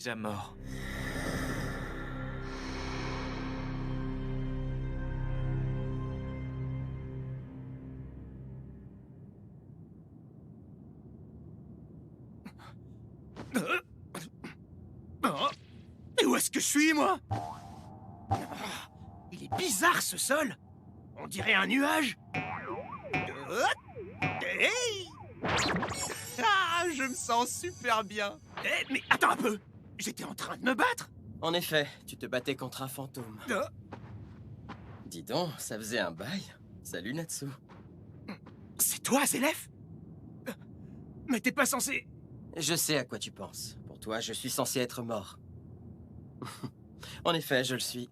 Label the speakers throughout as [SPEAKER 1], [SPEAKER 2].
[SPEAKER 1] à mort.
[SPEAKER 2] Oh, et où est-ce que je suis, moi? Il est bizarre, ce sol. On dirait un nuage. Hey!
[SPEAKER 1] Ah, je me sens super bien.
[SPEAKER 2] Mais attends un peu. J'étais en train de me battre.
[SPEAKER 3] En effet, tu te battais contre un fantôme. Dis donc, ça faisait un bail. Salut Natsu.
[SPEAKER 2] C'est toi, Zélef? Mais t'es pas censé...
[SPEAKER 3] Je sais à quoi tu penses. Pour toi, je suis censé être mort. En effet, je le suis.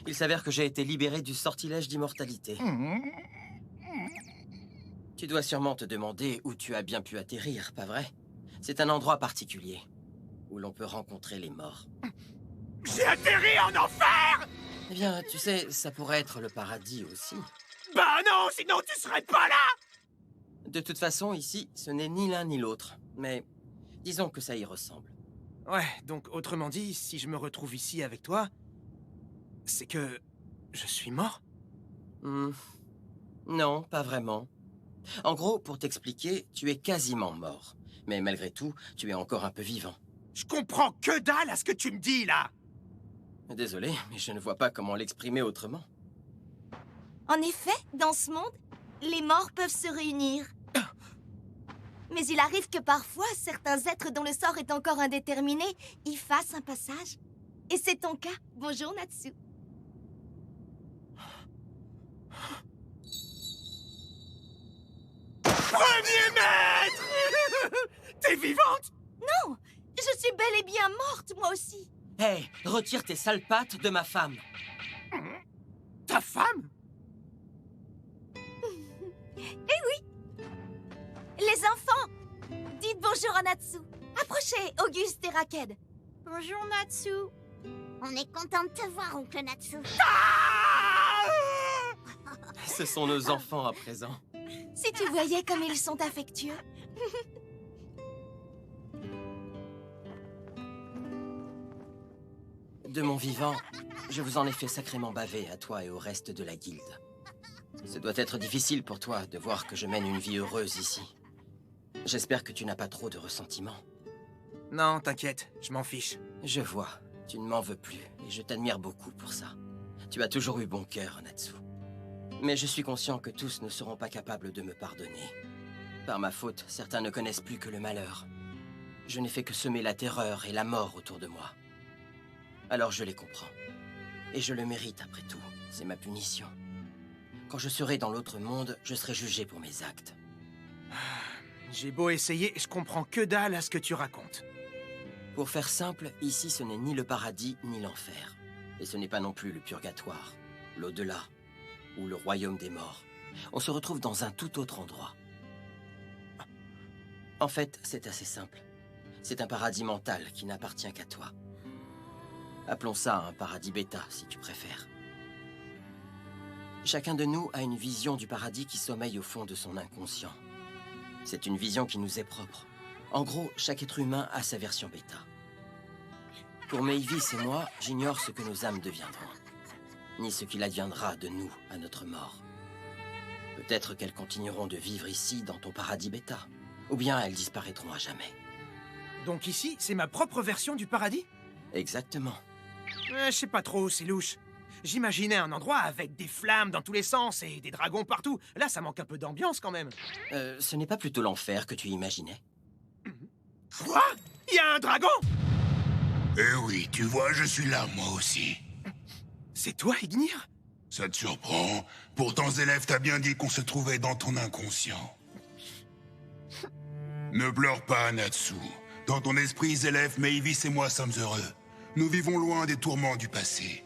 [SPEAKER 3] Il s'avère que j'ai été libéré du sortilège d'immortalité. Tu dois sûrement te demander où tu as bien pu atterrir, pas vrai? C'est un endroit particulier, où l'on peut rencontrer les morts.
[SPEAKER 2] J'ai atterri en enfer!
[SPEAKER 3] Eh bien, tu sais, ça pourrait être le paradis aussi.
[SPEAKER 2] Bah non, sinon tu serais pas là!
[SPEAKER 3] De toute façon, ici, ce n'est ni l'un ni l'autre. Mais disons que ça y ressemble.
[SPEAKER 2] Ouais, donc autrement dit, si je me retrouve ici avec toi, c'est que... je suis mort?
[SPEAKER 3] Non, pas vraiment. En gros, pour t'expliquer, tu es quasiment mort. Mais malgré tout, tu es encore un peu vivant.
[SPEAKER 2] Je comprends que dalle à ce que tu me dis, là!
[SPEAKER 3] Désolé, mais je ne vois pas comment l'exprimer autrement.
[SPEAKER 4] En effet, dans ce monde, les morts peuvent se réunir. Mais il arrive que parfois, certains êtres dont le sort est encore indéterminé y fassent un passage. Et c'est ton cas. Bonjour, Natsu.
[SPEAKER 2] Premier maître! T'es vivante?
[SPEAKER 4] Non, je suis bel et bien morte, moi aussi.
[SPEAKER 3] Hé, retire tes sales pattes de ma femme.
[SPEAKER 2] Ta femme?
[SPEAKER 4] Eh oui! Les enfants, dites bonjour à Natsu. Approchez, Auguste et Raked.
[SPEAKER 5] Bonjour Natsu. On est content de te voir, oncle Natsu.
[SPEAKER 3] Ce sont nos enfants à présent.
[SPEAKER 4] Si tu voyais comme ils sont affectueux.
[SPEAKER 3] De mon vivant, je vous en ai fait sacrément baver à toi et au reste de la guilde. Ce doit être difficile pour toi de voir que je mène une vie heureuse ici. J'espère que tu n'as pas trop de ressentiment.
[SPEAKER 2] Non, t'inquiète, je m'en fiche.
[SPEAKER 3] Je vois, tu ne m'en veux plus et je t'admire beaucoup pour ça. Tu as toujours eu bon cœur, Natsu. Mais je suis conscient que tous ne seront pas capables de me pardonner. Par ma faute, certains ne connaissent plus que le malheur. Je n'ai fait que semer la terreur et la mort autour de moi. Alors je les comprends. Et je le mérite après tout, c'est ma punition. Quand je serai dans l'autre monde, je serai jugé pour mes actes.
[SPEAKER 2] J'ai beau essayer, je comprends que dalle à ce que tu racontes.
[SPEAKER 3] Pour faire simple, ici ce n'est ni le paradis ni l'enfer. Et ce n'est pas non plus le purgatoire, l'au-delà, ou le royaume des morts. On se retrouve dans un tout autre endroit. En fait, c'est assez simple. C'est un paradis mental qui n'appartient qu'à toi. Appelons ça un paradis bêta, si tu préfères. Chacun de nous a une vision du paradis qui sommeille au fond de son inconscient. C'est une vision qui nous est propre. En gros, chaque être humain a sa version bêta. Pour Mavis et moi, j'ignore ce que nos âmes deviendront, ni ce qu'il adviendra de nous à notre mort. Peut-être qu'elles continueront de vivre ici, dans ton paradis bêta, ou bien elles disparaîtront à jamais.
[SPEAKER 2] Donc ici, c'est ma propre version du paradis?
[SPEAKER 3] Exactement.
[SPEAKER 2] Je sais pas trop, c'est louche. J'imaginais un endroit avec des flammes dans tous les sens et des dragons partout. Là, ça manque un peu d'ambiance quand même.
[SPEAKER 3] Ce n'est pas plutôt l'enfer que tu imaginais?
[SPEAKER 2] Quoi? Il y a un dragon?
[SPEAKER 6] Eh oui, tu vois, je suis là, moi aussi.
[SPEAKER 2] C'est toi, Ignir?
[SPEAKER 6] Ça te surprend? Pourtant, Zélef t'a bien dit qu'on se trouvait dans ton inconscient. Ne pleure pas, Natsu. Dans ton esprit, Zélef, Mavis et moi sommes heureux. Nous vivons loin des tourments du passé.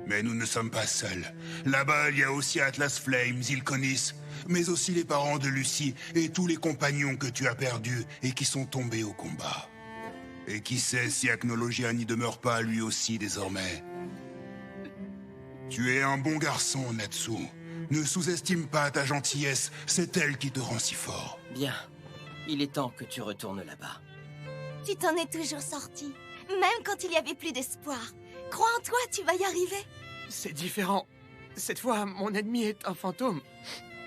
[SPEAKER 6] Mais nous ne sommes pas seuls. Là-bas, il y a aussi Atlas Flames, Ilkonis, mais aussi les parents de Lucie et tous les compagnons que tu as perdus et qui sont tombés au combat. Et qui sait si Acnologia n'y demeure pas lui aussi désormais. Tu es un bon garçon, Natsu. Ne sous-estime pas ta gentillesse, c'est elle qui te rend si fort.
[SPEAKER 3] Bien. Il est temps que tu retournes là-bas.
[SPEAKER 4] Tu t'en es toujours sorti. même quand il y avait plus d'espoir. Crois en toi, tu vas y arriver.
[SPEAKER 2] C'est différent. Cette fois, mon ennemi est un fantôme.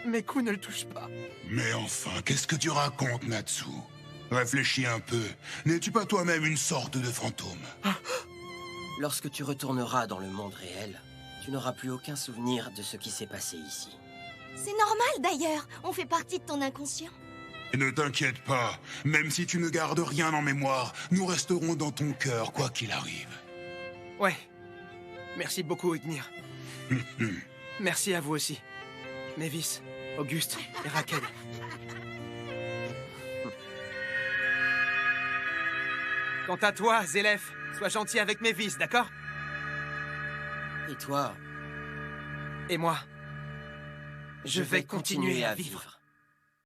[SPEAKER 2] Mes coups ne le touchent pas.
[SPEAKER 6] Mais enfin, qu'est-ce que tu racontes, Natsu? Réfléchis un peu. N'es-tu pas toi-même une sorte de fantôme?
[SPEAKER 3] Lorsque tu retourneras dans le monde réel, tu n'auras plus aucun souvenir de ce qui s'est passé ici.
[SPEAKER 4] C'est normal d'ailleurs, on fait partie de ton inconscient.
[SPEAKER 6] Et ne t'inquiète pas, même si tu ne gardes rien en mémoire, nous resterons dans ton cœur, quoi qu'il arrive.
[SPEAKER 2] Ouais. Merci beaucoup, Ignir. Merci à vous aussi. Mavis, Auguste et Raquel. Quant à toi, Zélef, sois gentil avec Mavis, d'accord?
[SPEAKER 3] Et toi,
[SPEAKER 2] Et moi, je vais continuer à vivre.